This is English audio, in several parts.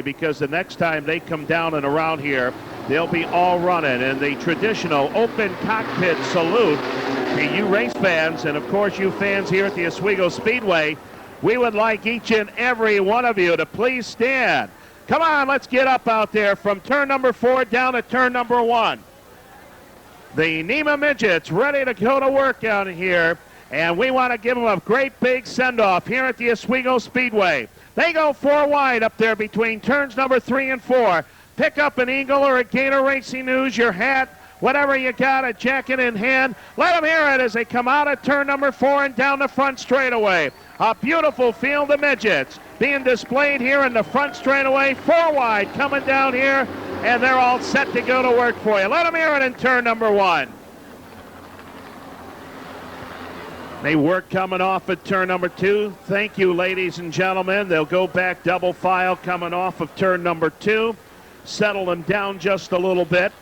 because the next time they come down and around here, they'll be all running. And the traditional open cockpit salute to you race fans, and of course you fans here at the Oswego Speedway, we would like each and every one of you to please stand. Come on, let's get up out there from turn number 4 down to turn number 1. The NEMA Midgets ready to go to work out here, and we want to give them a great big send-off here at the Oswego Speedway. They go 4 wide up there between turns number 3 and 4. Pick up an Eagle or a Gator Racing News, your hat, whatever you got, a jacket in hand. Let them hear it as they come out of turn number 4 and down the front straightaway. A beautiful field of midgets being displayed here in the front straightaway. 4 wide coming down here, and they're all set to go to work for you. Let them hear it in turn number 1. They work coming off at turn number 2. Thank you, ladies and gentlemen. They'll go back double file coming off of turn number 2. Settle them down just a little bit.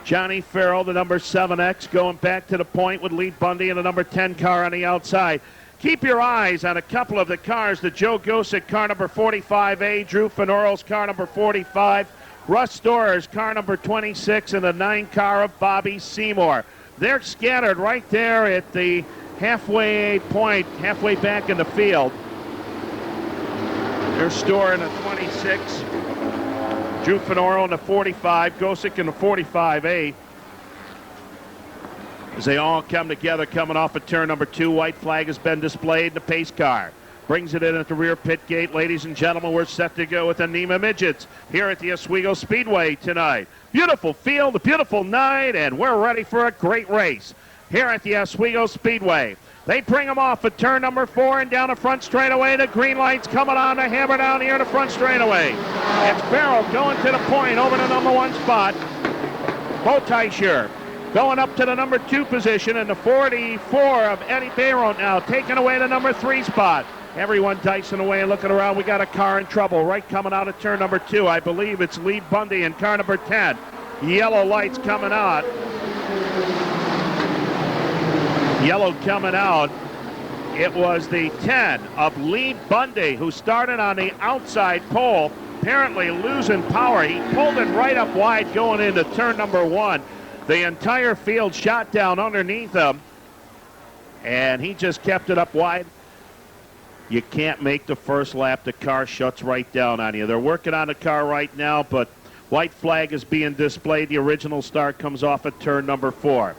Johnny Farrell, the number 7X, going back to the point with Lee Bundy and the number 10 car on the outside. Keep your eyes on a couple of the cars. The Joe Gosick car number 45A, Drew Fenoro's car number 45, Russ Storer's car number 26, and the 9 car of Bobby Seymour. They're scattered right there at the halfway point, halfway back in the field. They're Storer in the 26. Drew Fenoro in the 45, Gosick in the 45A. As they all come together coming off of turn number 2, white flag has been displayed in the pace car. Brings it in at the rear pit gate. Ladies and gentlemen, we're set to go with the NEMA Midgets here at the Oswego Speedway tonight. Beautiful field, a beautiful night, and we're ready for a great race here at the Oswego Speedway. They bring them off at turn number 4 and down the front straightaway. The green light's coming on to hammer down here in the front straightaway. It's Farrell going to the point over the number 1 spot. Bo Teicher going up to the number 2 position, and the 44 of Eddie Bayron now taking away the number 3 spot. Everyone dicing away and looking around. We got a car in trouble right coming out of turn number 2. I believe it's Lee Bundy in car number 10. Yellow lights coming out. Yellow coming out. It was the 10 of Lee Bundy who started on the outside pole, apparently losing power. He pulled it right up wide going into turn number 1. The entire field shot down underneath him, and he just kept it up wide. You can't make the first lap. The car shuts right down on you. They're working on the car right now, but white flag is being displayed. The original start comes off at turn number 4.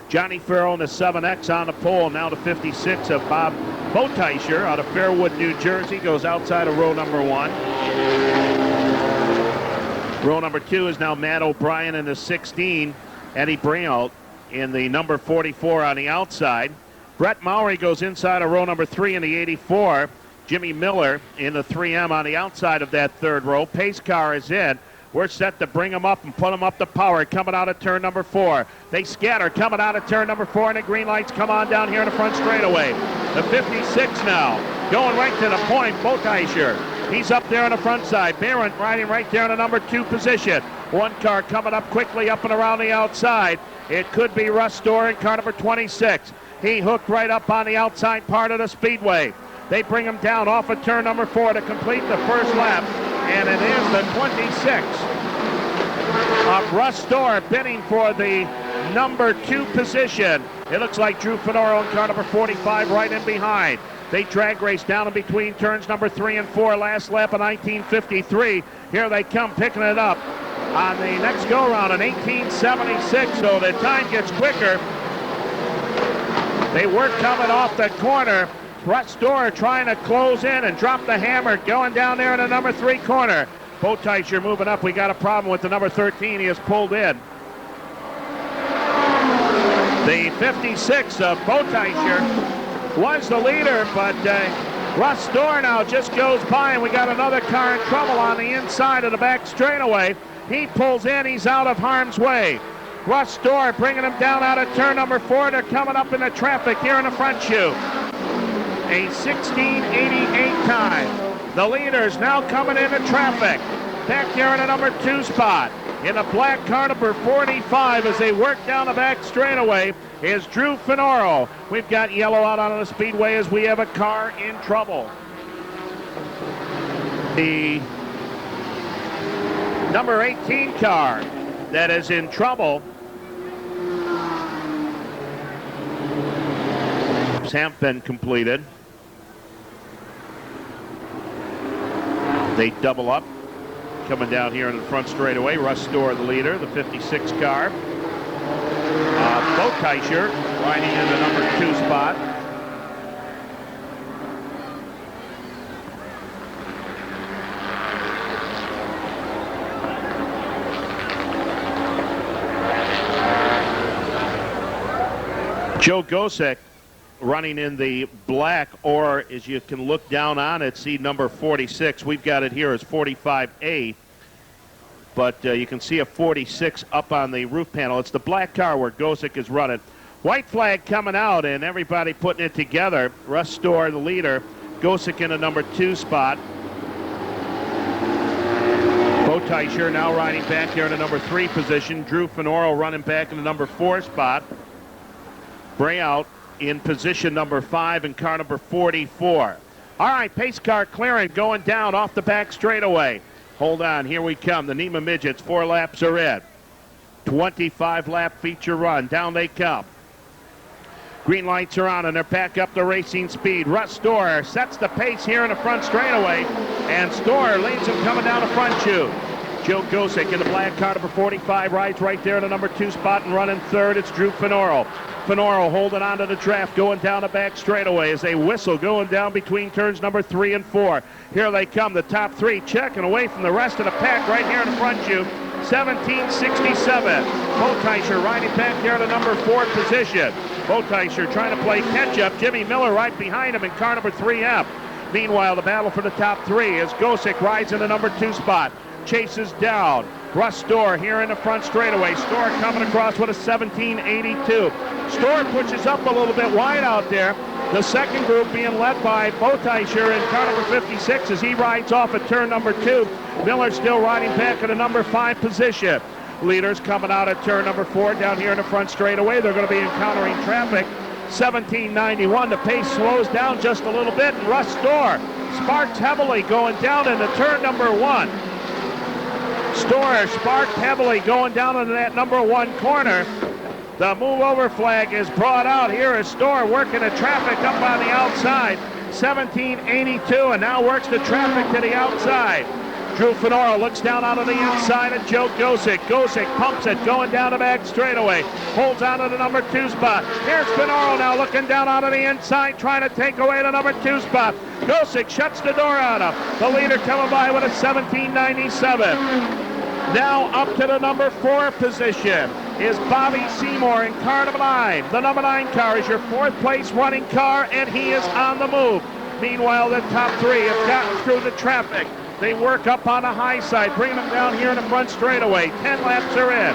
Johnny Farrell in the 7X on the pole. Now the 56 of Bo Teicher out of Fairwood, New Jersey, goes outside of row number 1. Row number 2 is now Matt O'Brien in the 16. Eddie Brault in the number 44 on the outside. Brett Mowry goes inside of row number 3 in the 84. Jimmy Miller in the 3M on the outside of that third row. Pace car is in. We're set to bring them up and put them up to power coming out of turn number 4. They scatter coming out of turn number 4, and the green lights come on down here in the front straightaway. The 56 now going right to the point. Bo Teicher, he's up there on the front side. Barron riding right there in the number 2 position. 1 car coming up quickly up and around the outside. It could be Russ Storer in car number 26. He hooked right up on the outside part of the speedway. They bring him down off of turn number 4 to complete the first lap. And it is the 26 of Russ Storer bidding for the number 2 position. It looks like Drew Fenoro in car number 45 right in behind. They drag race down in between turns number 3 and 4. Last lap of 1953. Here they come picking it up on the next go-around in 1876. So the time gets quicker. They work coming off the corner. Russ Storer trying to close in and drop the hammer going down there in the number 3 corner. Bo Teicher moving up. We got a problem with the number 13. He is pulled in. The 56 of Bo Teicher was the leader, but Russ Storer now just goes by, and we got another car in trouble on the inside of the back straightaway. He pulls in. He's out of harm's way. Russ Storer bringing him down out of turn number 4. They're coming up in the traffic here in the front chute. A 16:88 time. The leaders now coming into traffic. Back here in the number 2 spot. In the black car number 45 as they work down the back straightaway is Drew Fenoro. We've got yellow out on the speedway as we have a car in trouble. the number 18 car that is in trouble. Have been completed. They double up. Coming down here in the front straightaway, Russ Storr, the leader, the 56 car. Bo Teicher riding in the number 2 spot. Joe Gosek running in the black, or as you can look down on it, see number 46. We've got it here as 45A, but you can see a 46 up on the roof panel. It's the black car where Gosek is running. White flag coming out, and everybody putting it together. Russ Storr, the leader. Gosek in a number 2 spot. Bo Teicher now riding back here in a number 3 position. Drew Finoro running back in the number 4 spot. Brayout in position number 5 in car number 44. All right, pace car clearing, going down off the back straightaway. Hold on, here we come. The NEMA Midgets, 4 laps are in. 25-lap feature run. Down they come. Green lights are on, and they're back up to racing speed. Russ Storr sets the pace here in the front straightaway, and Storr leads him coming down the front chute. Joe Gosek in the black car number 45 rides right there in the number 2 spot, and running third, it's Drew Finoro. Finoro holding on to the draft, going down the back straightaway as they whistle, going down between turns number 3 and 4. Here they come, the top 3 checking away from the rest of the pack right here in the front chute. 1767. Bo Teicher riding back there in the number 4 position. Bo Teicher trying to play catch-up. Jimmy Miller right behind him in car number 3F. Meanwhile, the battle for the top 3 as Gosek rides in the number 2 spot. Chases down. Russ Storr here in the front straightaway. Storr coming across with a 1782. Storr pushes up a little bit wide out there. The second group being led by Bo Teicher in car number 56 as he rides off at turn number 2. Miller still riding back in the number 5 position. Leaders coming out at turn number 4 down here in the front straightaway. They're going to be encountering traffic. 1791. The pace slows down just a little bit, and Russ Storr sparks heavily going down into turn number 1. Storr sparked heavily going down into that number 1 corner. The move over flag is brought out. Here is Storr working the traffic up on the outside. 1782, and now works the traffic to the outside. Drew Finoro looks down onto the inside of Joe Gosek. Gosek pumps it, going down the back straightaway. Holds on to the number 2 spot. Here's Finoro now looking down onto the inside, trying to take away the number 2 spot. Gosek shuts the door on him. The leader coming by with a 1797. Now up to the number 4 position is Bobby Seymour in car number 9. The number 9 car is your 4th place running car, and he is on the move. Meanwhile, the top 3 have gotten through the traffic. They work up on the high side, bring them down here in the front straightaway. 10 laps are in.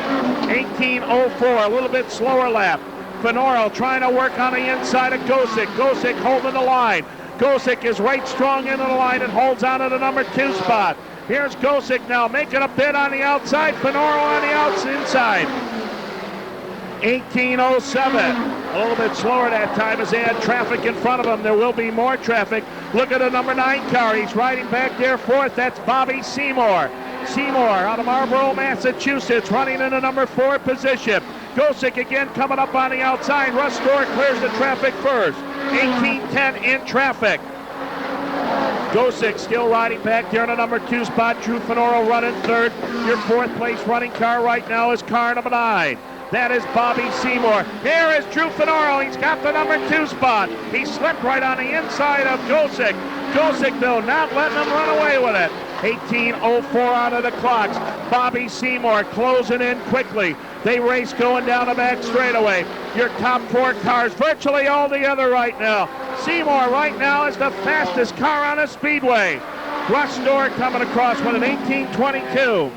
18:04, a little bit slower lap. Finoro trying to work on the inside of Gosek. Gosek holding the line. Gosek is right strong into the line and holds on to the number 2 spot. Here's Gosek now making a bid on the outside. Finoro on the inside. 18:07. A little bit slower that time as they had traffic in front of them. There will be more traffic. Look at the number 9 car. He's riding back there 4th. That's Bobby Seymour. Seymour out of Marlborough, Massachusetts, running in the number 4 position. Gosek again coming up on the outside. Russ Storr clears the traffic first. 18:10 in traffic. Gosek still riding back there in the number 2 spot. Drew Finoro running 3rd. Your 4th place running car right now is car number 9. That is Bobby Seymour. Here is Drew Finoro. He's got the number 2 spot. He slipped right on the inside of Gosek. Gosek, though, not letting him run away with it. 18:04 out of the clocks. Bobby Seymour closing in quickly. They race going down the back straightaway. Your top 4 cars virtually all together right now. Seymour right now is the fastest car on the speedway. Russ Storr coming across with an 18:22.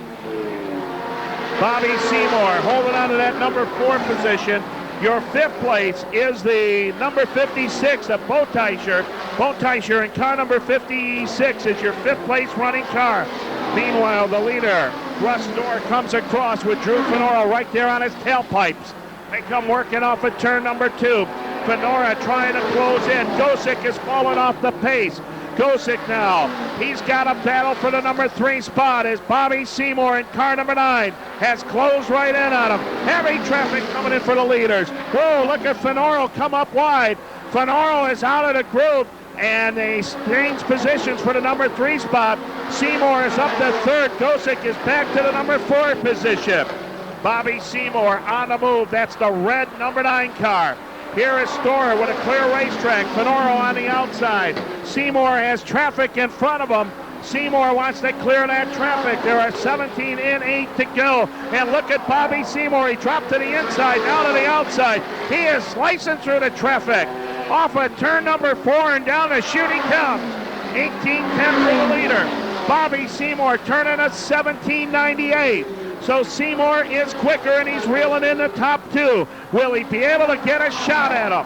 Bobby Seymour holding on to that number 4 position. Your 5th place is the number 56 of Bo Teicher. Bo Teicher in car number 56 is your 5th place running car. Meanwhile, the leader, Russ Storr, comes across with Drew Finoro right there on his tailpipes. They come working off at turn number 2. Finoro trying to close in. Gosek is falling off the pace. Gosick now. He's got a battle for the number 3 spot as Bobby Seymour in car number 9 has closed right in on him. Heavy traffic coming in for the leaders. Whoa, look at Fenoro come up wide. Fenoro is out of the group, and they change positions for the number 3 spot. Seymour is up to 3rd. Gosick is back to the number 4 position. Bobby Seymour on the move. That's the red number 9 car. Here is Storer with a clear racetrack. Fenoro on the outside. Seymour has traffic in front of him. Seymour wants to clear that traffic. There are 17 in, 8 to go. And look at Bobby Seymour. He dropped to the inside, now to the outside. He is slicing through the traffic. Off of turn number 4 and down the chute he comes. 18-10 for the leader. Bobby Seymour turning at 17.98. So Seymour is quicker and he's reeling in the top 2. Will he be able to get a shot at him?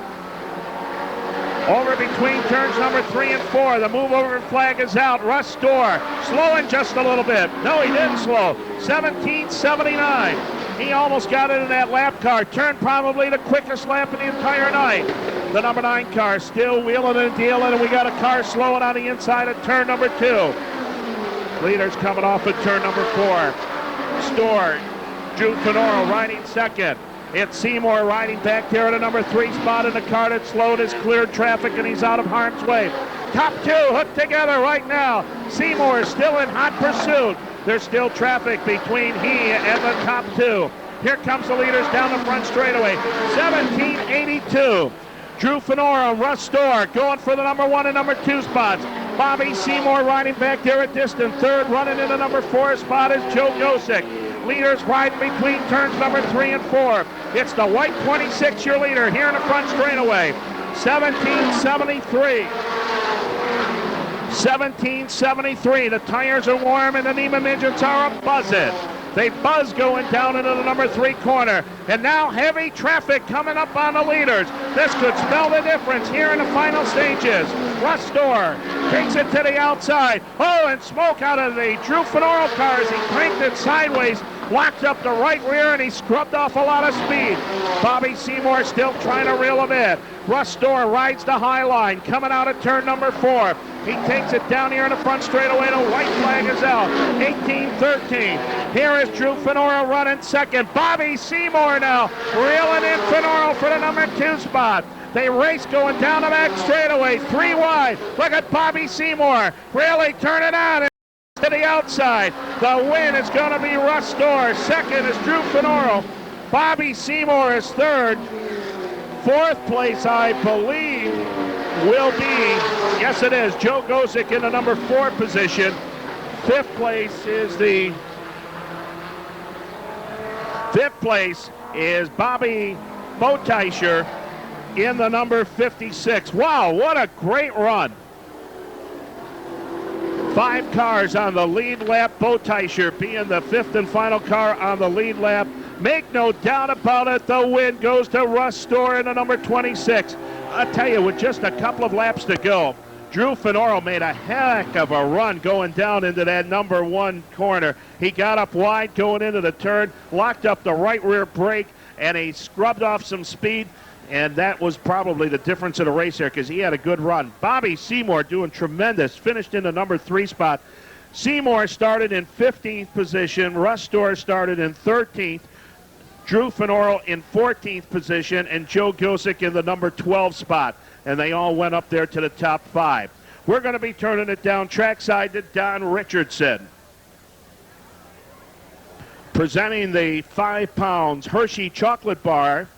Over between turns number 3 and 4. The move over flag is out. Russ Storr slowing just a little bit. No, he didn't slow. 17.79. He almost got it in that lap car. Turned probably the quickest lap of the entire night. The number 9 car still wheeling and dealing, and we got a car slowing on the inside of turn number 2. Leaders coming off at turn number 4. Storr, Drew Fenoro riding second. It's Seymour riding back there at a number 3 spot in the car that slowed has cleared traffic and he's out of harm's way. Top 2 hooked together right now. Seymour is still in hot pursuit. There's still traffic between he and the top 2. Here comes the leaders down the front straightaway. 17.82. Drew Fenoro, Russ Storr going for the number 1 and number 2 spots. Bobby Seymour riding back there at distant. 3rd running in the number 4 spot is Joe Gosick. Leaders riding between turns number 3 and 4. It's the white 26-year leader here in the front straightaway. 17.73. 17.73. The tires are warm and the NEMA Midgets are a-buzzing. They buzz going down into the number 3 corner. And now heavy traffic coming up on the leaders. This could spell the difference here in the final stages. Russ Storr takes it to the outside. Oh, and smoke out of the Drew Fenoro car as he cranked it sideways. Locked up the right rear and he scrubbed off a lot of speed. Bobby Seymour still trying to reel him in. Russ Storr rides the high line coming out of turn number 4. He takes it down here in the front straightaway. The white flag is out. 18-13. Here is Drew Fenoro running second. Bobby Seymour now reeling in Fenoro for the number 2 spot. They race going down the back straightaway. 3 wide. Look at Bobby Seymour really turning on to the outside. The win is going to be Russ Storr. Second is Drew Fenoro. Bobby Seymour is 3rd. 4th place, I believe, will be, yes it is, Joe Gosick in the number 4 position. 5th place is Bobby Boteischer in the number 56. Wow, what a great run. 5 cars on the lead lap. Boteischer being the 5th and final car on the lead lap. Make no doubt about it, the win goes to Russ Storr in the number 26. I tell you, with just a couple of laps to go, Drew Fenoro made a heck of a run going down into that number 1 corner. He got up wide going into the turn, locked up the right rear brake, and he scrubbed off some speed. And that was probably the difference in the race here because he had a good run. Bobby Seymour doing tremendous, finished in the number 3 spot. Seymour started in 15th position. Russ Storr started in 13th. Drew Fenoro in 14th position, and Joe Gosick in the number 12 spot. And they all went up there to the top 5. We're going to be turning it down trackside to Don Richardson. Presenting the 5 pounds Hershey chocolate bar.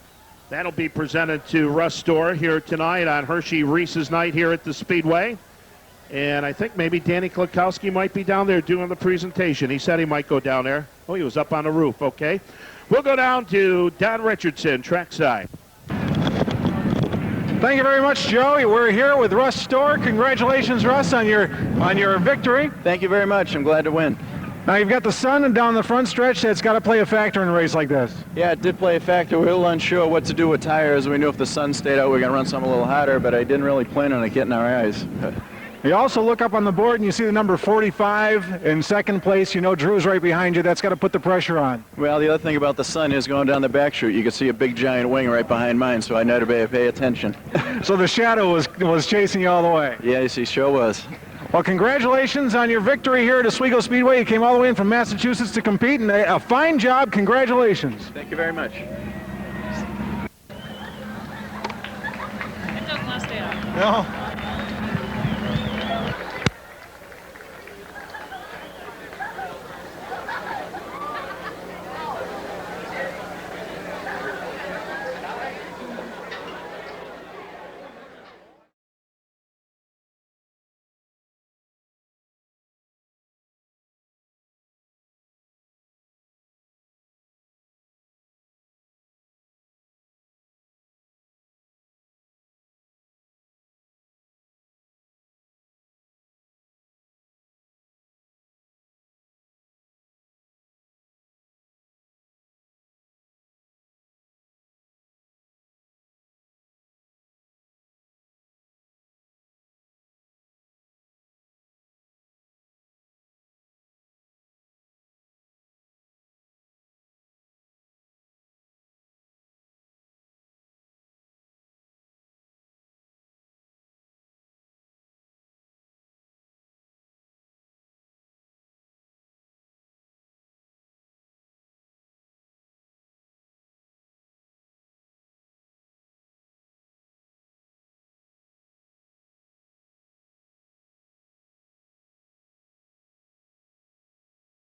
That'll be presented to Russ Storr here tonight on Hershey Reese's night here at the Speedway. And I think maybe Danny Klakowski might be down there doing the presentation. He said he might go down there. Oh, he was up on the roof. Okay. We'll go down to Don Richardson, trackside. Thank you very much, Joe. We're here with Russ Storr. Congratulations, Russ, on your victory. Thank you very much. I'm glad to win. Now, you've got the sun down the front stretch. That's got to play a factor in a race like this. Yeah, it did play a factor. We were a little unsure what to do with tires. We knew if the sun stayed out, we were going to run something a little hotter, but I didn't really plan on it getting our eyes. You also look up on the board and you see the number 45 in second place. You know Drew's right behind you. That's got to put the pressure on. Well, the other thing about the sun is going down the back chute, you can see a big giant wing right behind mine, so I know to pay attention. So the shadow was chasing you all the way. Yes, he sure was. Well, congratulations on your victory here at Oswego Speedway. You came all the way in from Massachusetts to compete, and a fine job. Congratulations. Thank you very much. It doesn't last day out. No.